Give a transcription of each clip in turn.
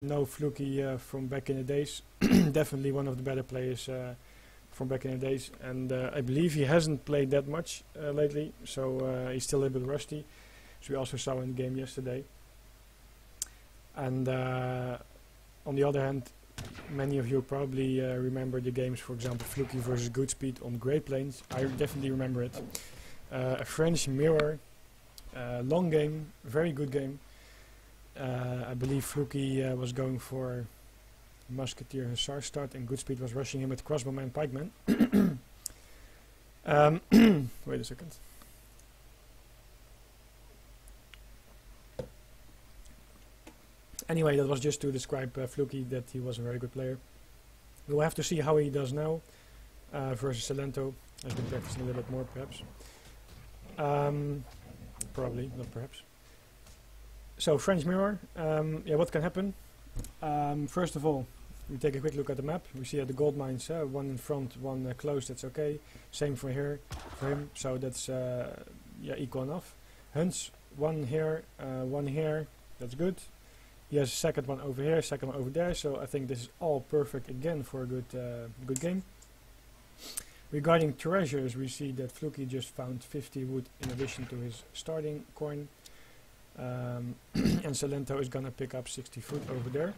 know Flooky from back in the days. Definitely one of the better players from back in the days, and I believe he hasn't played that much lately, so he's still a little bit rusty, as we also saw in the game yesterday. And on the other hand, many of you probably remember the games, for example Flooky versus Goodspeed on Great Plains. I definitely remember it. A French mirror, long game, very good game. I believe Flooky was going for Musketeer Hussar start, and Goodspeed was rushing him with Crossbowman Pikeman. Wait a second. Anyway, that was just to describe Flooky, that he was a very good player. We'll have to see how he does now versus Silento. Has been practicing a little bit more, perhaps. Probably, not perhaps. So, French mirror. Yeah, what can happen? First of all, we take a quick look at the map. We see at the gold mines, one in front, one close. That's okay. Same for here, for him. So that's yeah, equal enough. Hunts, one here. That's good. He has a second one over here, second one over there. So I think this is all perfect again for a good game. Regarding treasures, we see that Flooky just found 50 wood in addition to his starting coin. And Silento is gonna pick up 60 food over there.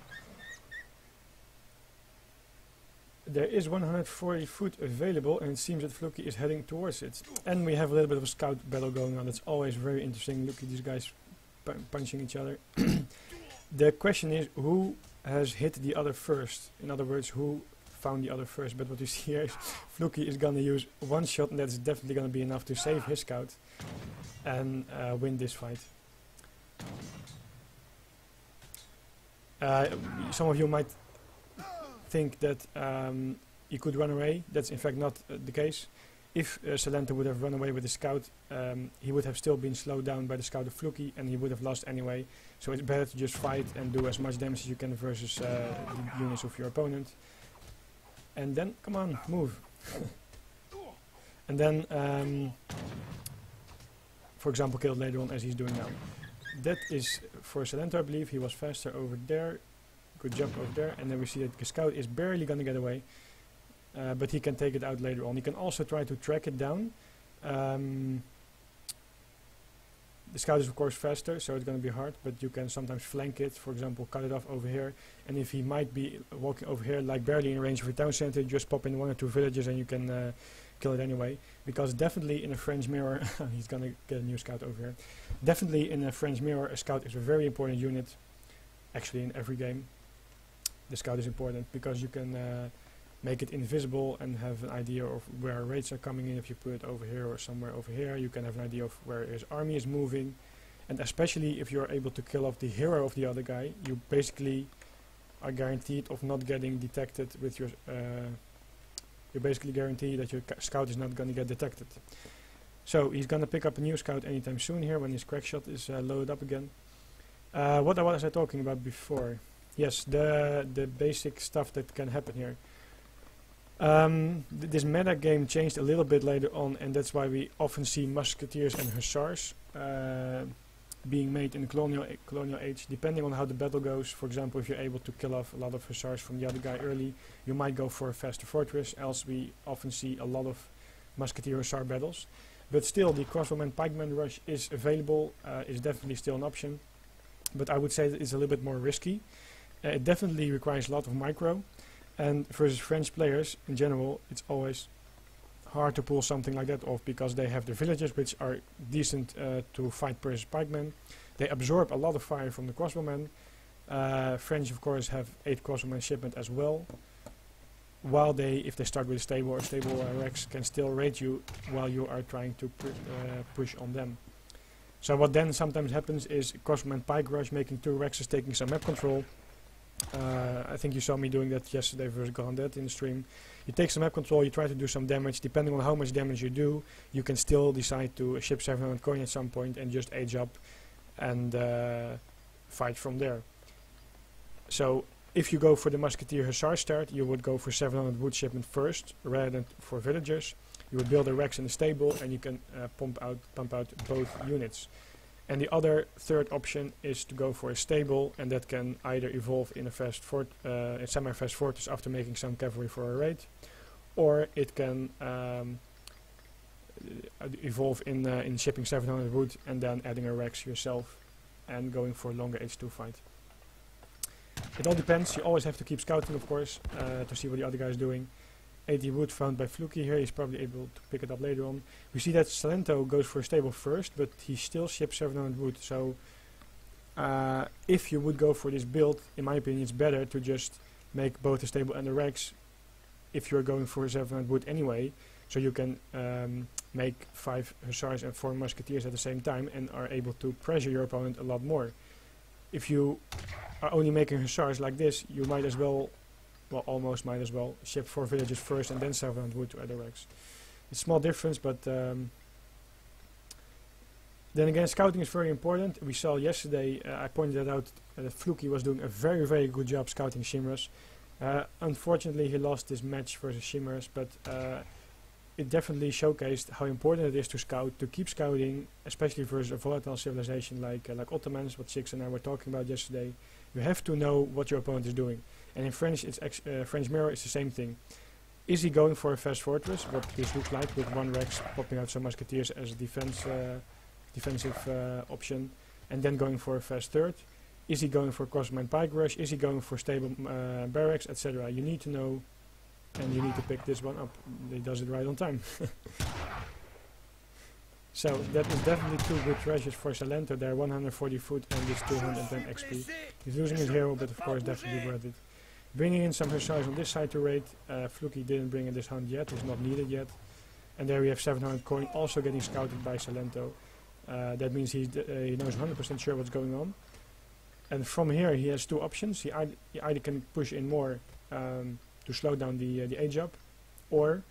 There is 140 food available, and it seems that Flooky is heading towards it. And we have a little bit of a scout battle going on. It's always very interesting. Look at these guys punching each other. The question is, who has hit the other first? In other words, who found the other first? But what you see here is Flooky is gonna use one shot, and that's definitely gonna be enough to save his scout and win this fight. Some of you might think that he could run away. That's in fact not the case. If Silento would have run away with the scout, he would have still been slowed down by the scout of Flooky, and he would have lost anyway. So it's better to just fight and do as much damage as you can versus the units of your opponent. And then, come on, move. And then, for example, kill later on as he's doing now. That is for Silento, I believe. He was faster over there. Good jump over there. And then we see that the scout is barely going to get away. But he can take it out later on. He can also try to track it down. The scout is of course faster, so it's going to be hard. But you can sometimes flank it. For example, cut it off over here. And if he might be walking over here, like barely in range of your town center, just pop in one or two villages and you can kill it anyway. Because definitely in a French mirror, he's going to get a new scout over here. Definitely in a French mirror, a scout is a very important unit. Actually, in every game, the scout is important because you can make it invisible and have an idea of where raids are coming in. If you put it over here or somewhere over here, you can have an idea of where his army is moving. And especially if you're able to kill off the hero of the other guy, you basically are guaranteed of not getting detected with your... you basically guarantee that your scout is not going to get detected. So he's going to pick up a new scout anytime soon here when his crack shot is loaded up again. What was I talking about before? Yes, the basic stuff that can happen here. This meta game changed a little bit later on, and that's why we often see musketeers and hussars being made in the colonial age, depending on how the battle goes. For example, if you're able to kill off a lot of hussars from the other guy early, you might go for a faster fortress, else we often see a lot of musketeer hussar battles. But still, the crossbowman pikeman rush is available, is definitely still an option, but I would say that it's a little bit more risky. It definitely requires a lot of micro, and versus French players in general, it's always hard to pull something like that off because they have the villagers which are decent to fight versus pikemen. They absorb a lot of fire from the crossbowmen. French of course have 8 crossbowmen shipment as well, while they, if they start with a stable or stable Rex, can still raid you while you are trying to push on them. So what then sometimes happens is crossbowman pike rush, making 2 Rexes, taking some map control. I think you saw me doing that yesterday versus Grandet in the stream. You take some map control, you try to do some damage. Depending on how much damage you do, you can still decide to ship 700 coin at some point and just age up and fight from there. So if you go for the musketeer hussar start, you would go for 700 wood shipment first rather than for villagers. You would build a Rex in the stable and you can pump out both units. And the other third option is to go for a stable, and that can either evolve in a semi-fast fortress after making some cavalry for a raid, or it can evolve in shipping 700 wood and then adding a Rex yourself and going for a longer H2 fight. It all depends. You always have to keep scouting, of course, to see what the other guy is doing. 80 wood found by Flooky here. He's probably able to pick it up later on. We see that Silento goes for a stable first, but he still ships 700 wood. So if you would go for this build, in my opinion, it's better to just make both a stable and a Rex if you're going for 700 wood anyway. So you can make 5 hussars and 4 musketeers at the same time and are able to pressure your opponent a lot more. If you are only making hussars like this, you might as well, almost might as well, ship 4 villages first and then 700 wood to add a Rex. It's a small difference, but then again, scouting is very important. We saw yesterday, I pointed that out, that Flooky was doing a very, very good job scouting Chimeras. Unfortunately, he lost this match versus Chimeras, but it definitely showcased how important it is to scout, to keep scouting, especially versus a volatile civilization like Ottomans, what Six and I were talking about yesterday. You have to know what your opponent is doing. And in French, French Mirror is the same thing. Is he going for a fast fortress, what this looks like, with 1 Rex popping out some musketeers as a defensive option, and then going for a fast third? Is he going for crossmine pike rush? Is he going for stable barracks, etc.? You need to know, and you need to pick this one up. He does it right on time. So that is definitely 2 good treasures for Silento. They're 140 foot and this 210 XP. He's losing his hero, but of course definitely worth it. Bringing in some hussars on this side to raid. Flooky didn't bring in this hunt yet, it's not needed yet. And there we have 700 coin also getting scouted by Silento. That means he knows 100% sure what's going on. And from here he has 2 options. He either can push in more to slow down the age up, or,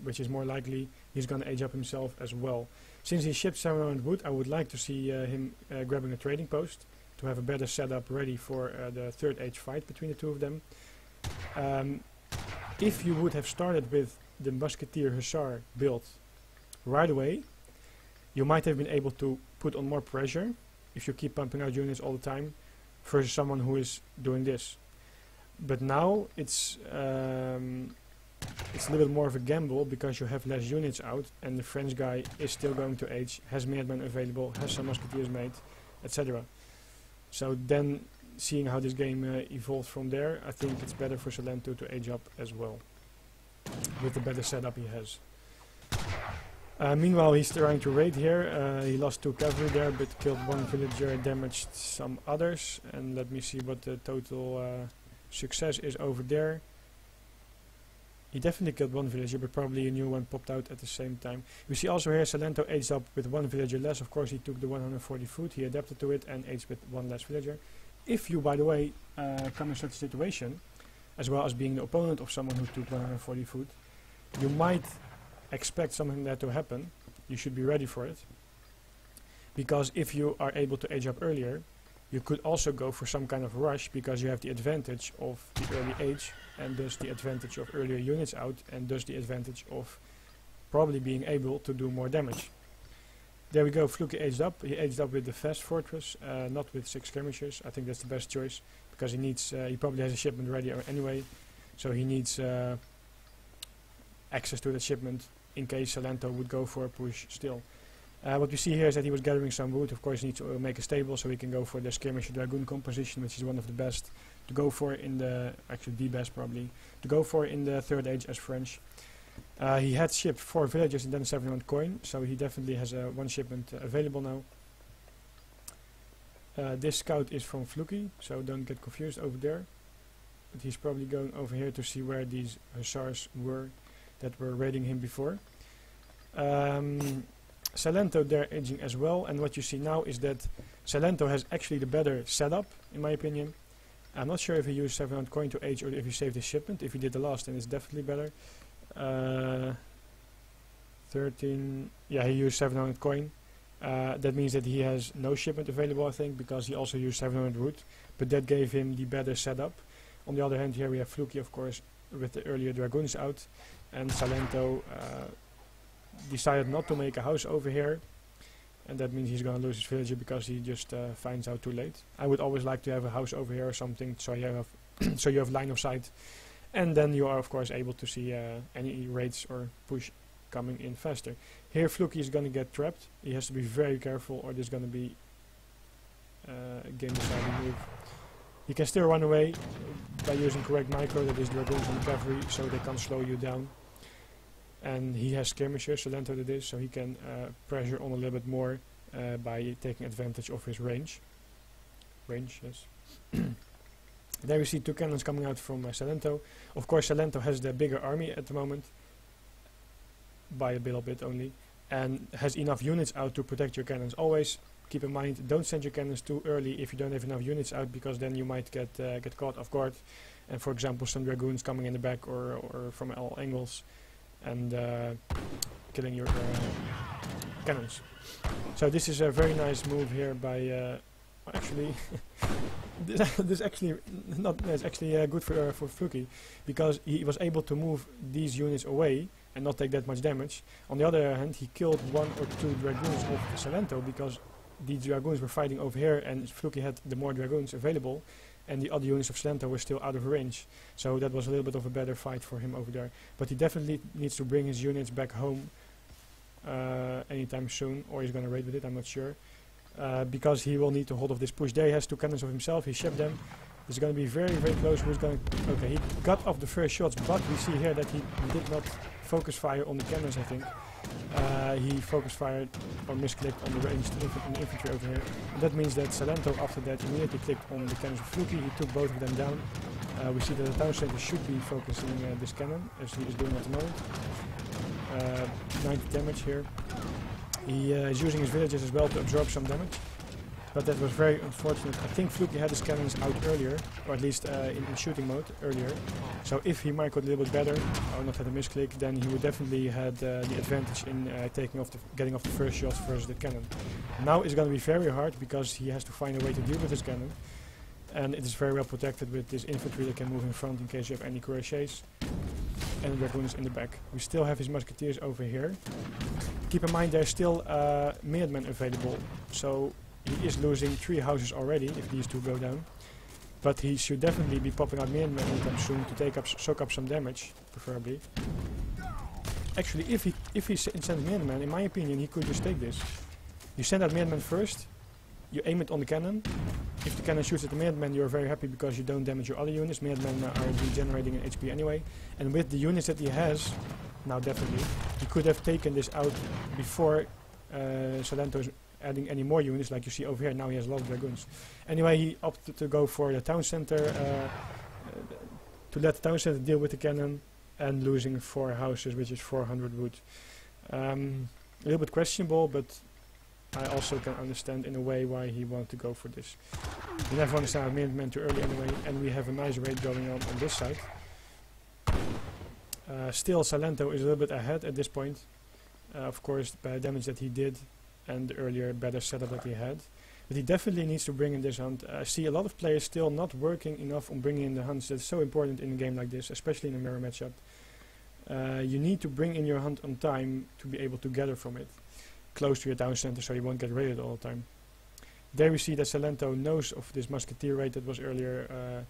which is more likely, he's going to age up himself as well. Since he shipped 700 wood, I would like to see him grabbing a trading post to have a better setup ready for the third age fight between the two of them. If you would have started with the musketeer hussar build right away, you might have been able to put on more pressure if you keep pumping out units all the time versus someone who is doing this. But now it's a little bit more of a gamble because you have less units out and the French guy is still going to age, has Meerman available, has some musketeers made, etc. So then, seeing how this game evolves from there, I think it's better for Silento to age up as well, with the better setup he has. Meanwhile, he's trying to raid here. He lost 2 cavalry there, but killed 1 villager, damaged some others. And let me see what the total success is over there. He definitely killed 1 villager, but probably a new one popped out at the same time. We see also here Silento aged up with 1 villager less. Of course, he took the 140 foot, he adapted to it and aged with 1 less villager. If you, by the way, come in such a situation, as well as being the opponent of someone who took 140 foot, you might expect something like that to happen. You should be ready for it. Because if you are able to age up earlier, you could also go for some kind of rush because you have the advantage of the early age and thus the advantage of earlier units out and thus the advantage of probably being able to do more damage. There we go, Flooky aged up. He aged up with the fast fortress, not with 6 skirmishers. I think that's the best choice because he needs, he probably has a shipment ready anyway, so he needs access to that shipment in case Silento would go for a push still. What we see here is that he was gathering some wood. Of course, he needs to make a stable so he can go for the skirmisher dragoon composition, which is one of the best to go for in the, actually the best probably, to go for in the third age as French. He had shipped 4 villages and then 700 coin, so he definitely has 1 shipment available now. This scout is from Flooky, so don't get confused over there. But he's probably going over here to see where these hussars were that were raiding him before. Silento they're aging as well, and what you see now is that Silento has actually the better setup, in my opinion. I'm not sure if he used 700 coin to age or if he saved his shipment. If he did the last, then it's definitely better. 13, yeah, he used 700 coin. That means that he has no shipment available, I think, because he also used 700 wood, but that gave him the better setup. On the other hand, here we have Flooky, of course, with the earlier dragoons out, and Silento decided not to make a house over here. and that means he's gonna lose his villager because he just finds out too late. I would always like to have a house over here or something, so you have so you have line of sight, and then you are of course able to see any raids or push coming in faster. Here Flooky is gonna get trapped. He has to be very careful, or there's gonna be a game deciding move. He can still run away by using correct micro, that is dragoons and cavalry, so they can't slow you down. And he has skirmishers, Silento that is, so he can pressure on a little bit more by taking advantage of his range. Yes. There we see two cannons coming out from Silento. Of course Silento has the bigger army at the moment, by a little bit only, and has enough units out to protect your cannons. Always keep in mind, don't send your cannons too early if you don't have enough units out, because then you might get caught off guard, and for example some dragoons coming in the back or from all angles and killing your cannons. So this is a very nice move here by actually this actually not it's actually good for Flooky, because he was able to move these units away and not take that much damage. On the other hand, he killed 1 or 2 dragoons of Silento, because the dragoons were fighting over here and Flooky had the more dragoons available, and the other units of Silento were still out of range. So that was a little bit of a better fight for him over there. But he definitely needs to bring his units back home anytime soon, or he's going to raid with it, I'm not sure. Because he will need to hold off this push. There he has 2 cannons of himself, he shipped them. It's going to be very, very close. Who's going to... Okay, he got off the first shots, but we see here that he did not focus fire on the cannons, I think. He focus fired or misclicked on the ranged infantry over here. And that means that Silento after that immediately clicked on the cannons of Flooky. He took both of them down. We see that the town center should be focusing this cannon, as he is doing at the moment. 90 damage here. He is using his villagers as well to absorb some damage, but that was very unfortunate. I think Flooky had his cannons out earlier, or at least in shooting mode earlier. So if he microed a little bit better, or not had a misclick, then he would definitely had the advantage in getting off the first shots versus the cannon. Now it's going to be very hard, because he has to find a way to deal with his cannon, and it is very well protected with this infantry that can move in front in case you have any cuirassiers, and the dragoons in the back. We still have his musketeers over here. Keep in mind there's still Minutemen available, so he is losing 3 houses already if these 2 go down. But he should definitely be popping out Minutemen anytime soon to soak up some damage, preferably. Actually, if he sends Minutemen, in my opinion, he could just take this. You send out Minutemen first, you aim it on the cannon. If the cannon shoots at the Minutemen, you're very happy because you don't damage your other units. Minutemen are regenerating in HP anyway. And with the units that he has, now definitely, he could have taken this out before Silento's adding any more units, like you see over here. Now he has a lot of dragoons. Anyway, he opted to go for the town center, to let the town center deal with the cannon, and losing 4 houses, which is 400 wood. A little bit questionable, but I also can understand in a way why he wanted to go for this. You never understand how Minutemen too early anyway, and we have a nice raid going on this side. Still, Silento is a little bit ahead at this point, of course, by the damage that he did and the earlier better setup that he had. But he definitely needs to bring in this hunt. I see a lot of players still not working enough on bringing in the hunts. That's so important in a game like this, especially in a mirror matchup. You need to bring in your hunt on time to be able to gather from it, close to your town center, so you won't get raided all the time. There we see that Silento knows of this musketeer raid that was earlier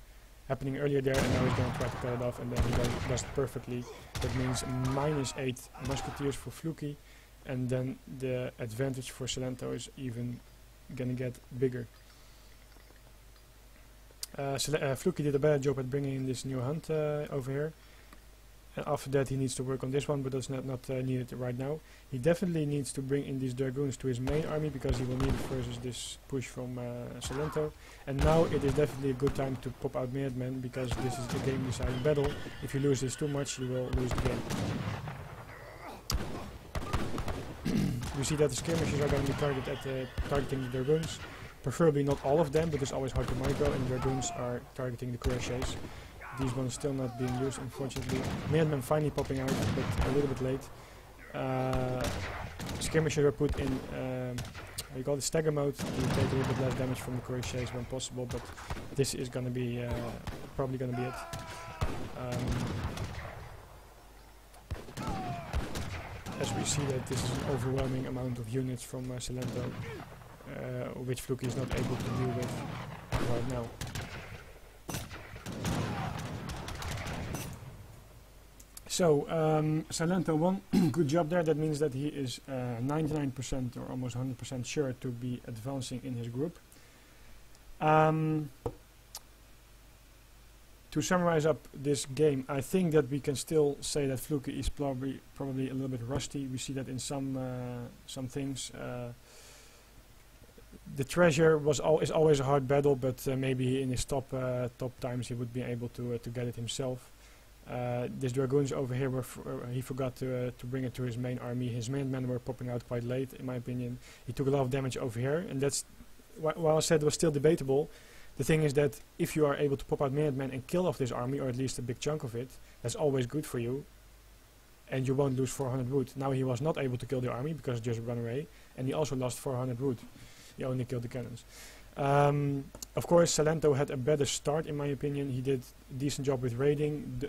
happening earlier there, and now he's going to try to cut it off, and then he does it perfectly. That means -8 musketeers for Flooky, and then the advantage for Silento is even gonna get bigger. Flooky did a better job at bringing in this new hunt over here, and after that he needs to work on this one, but that's not needed right now. He definitely needs to bring in these dragoons to his main army, because he will need it versus this push from Silento. And now it is definitely a good time to pop out Minutemen, because this is the game deciding battle. If you lose this too much, you will lose the game. You see that the skirmishers are going to be targeting the dragoons. Preferably not all of them, but it's always hard to micro, and the dragoons are targeting the cuirassiers. These ones still not being used, unfortunately. Minutemen finally popping out, but a little bit late. Skirmishers are put in, how you call it, stagger mode, to take a little bit less damage from the cuirassiers when possible, but this is going to be, probably going to be it. as we see that this is an overwhelming amount of units from Silento, which Flooky is not able to deal with right now. So, Silento won. Good job there. That means that he is 99% or almost 100% sure to be advancing in his group. To summarize up this game, I think that we can still say that Flooky is probably a little bit rusty. We see that in some things. The treasure is always a hard battle, but maybe in his top times he would be able to get it himself. This dragoons over here, he forgot to bring it to his main army. His main men were popping out quite late, in my opinion. He took a lot of damage over here, and that's while I said it was still debatable. The thing is that if you are able to pop out Minutemen and kill off this army, or at least a big chunk of it, that's always good for you, and you won't lose 400 wood. Now he was not able to kill the army because it just ran away, and he also lost 400 wood. He only killed the cannons. Of course, Silento had a better start, in my opinion. He did a decent job with raiding,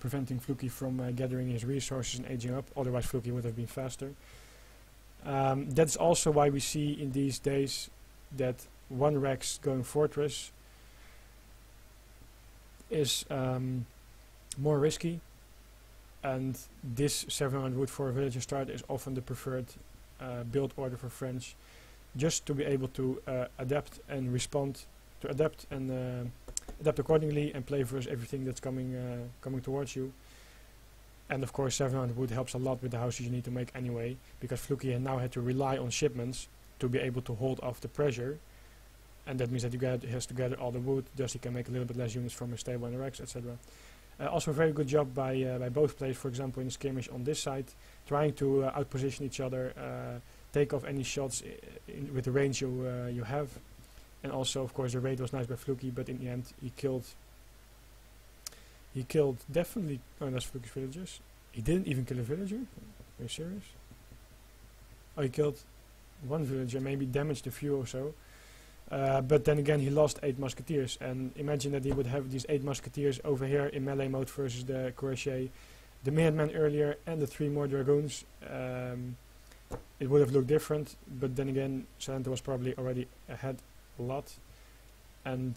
preventing Flooky from gathering his resources and aging up. Otherwise, Flooky would have been faster. That's also why we see in these days that one Rex going fortress is more risky, and this 700 wood for a villager start is often the preferred build order for French, just to be able to adapt and respond, to adapt and adapt accordingly and play versus everything that's coming towards you. And of course 700 wood helps a lot with the houses you need to make anyway, because Flooky now had to rely on shipments to be able to hold off the pressure, and that means that he has to gather all the wood, thus he can make a little bit less units from his stable and the Rex, etc. Also a very good job by both players, for example in the skirmish on this side, trying to outposition each other, take off any shots with the range you have. And also of course the raid was nice by Flooky, but in the end he killed definitely, oh that's Flooky's villagers. He didn't even kill a villager? Are you serious? Oh, he killed one villager, maybe damaged a few or so. But then again he lost 8 musketeers, and imagine that he would have these 8 musketeers over here in melee mode versus the cuirassier, the Minutemen earlier, and the 3 more dragoons. It would have looked different, but then again Silento was probably already ahead a lot, and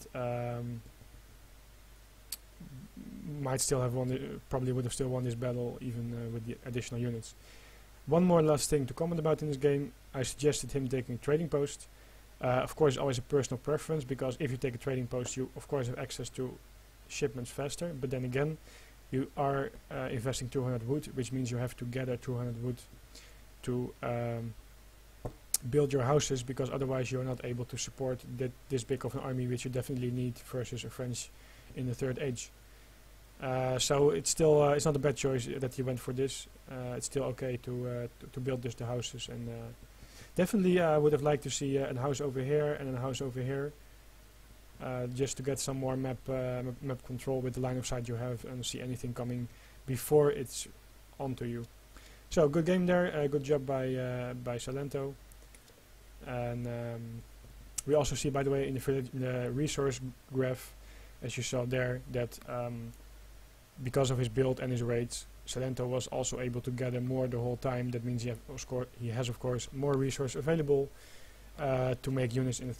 might still have won, probably would have still won this battle even with the additional units. One more last thing to comment about in this game, I suggested him taking a trading post. Of course, always a personal preference, because if you take a trading post, you of course have access to shipments faster. But then again, you are investing 200 wood, which means you have to gather 200 wood to build your houses, because otherwise you are not able to support this big of an army, which you definitely need versus a French in the Third Age. So it's still it's not a bad choice that he went for this. It's still okay to build the houses, and definitely I would have liked to see a house over here and a house over here, just to get some more map control with the line of sight you have and see anything coming before it's onto you. So good game there, good job by Silento. And we also see, by the way, in the resource graph, as you saw there, that because of his build and his raids, Silento was also able to gather more the whole time. That means he has of course more resource available to make units in the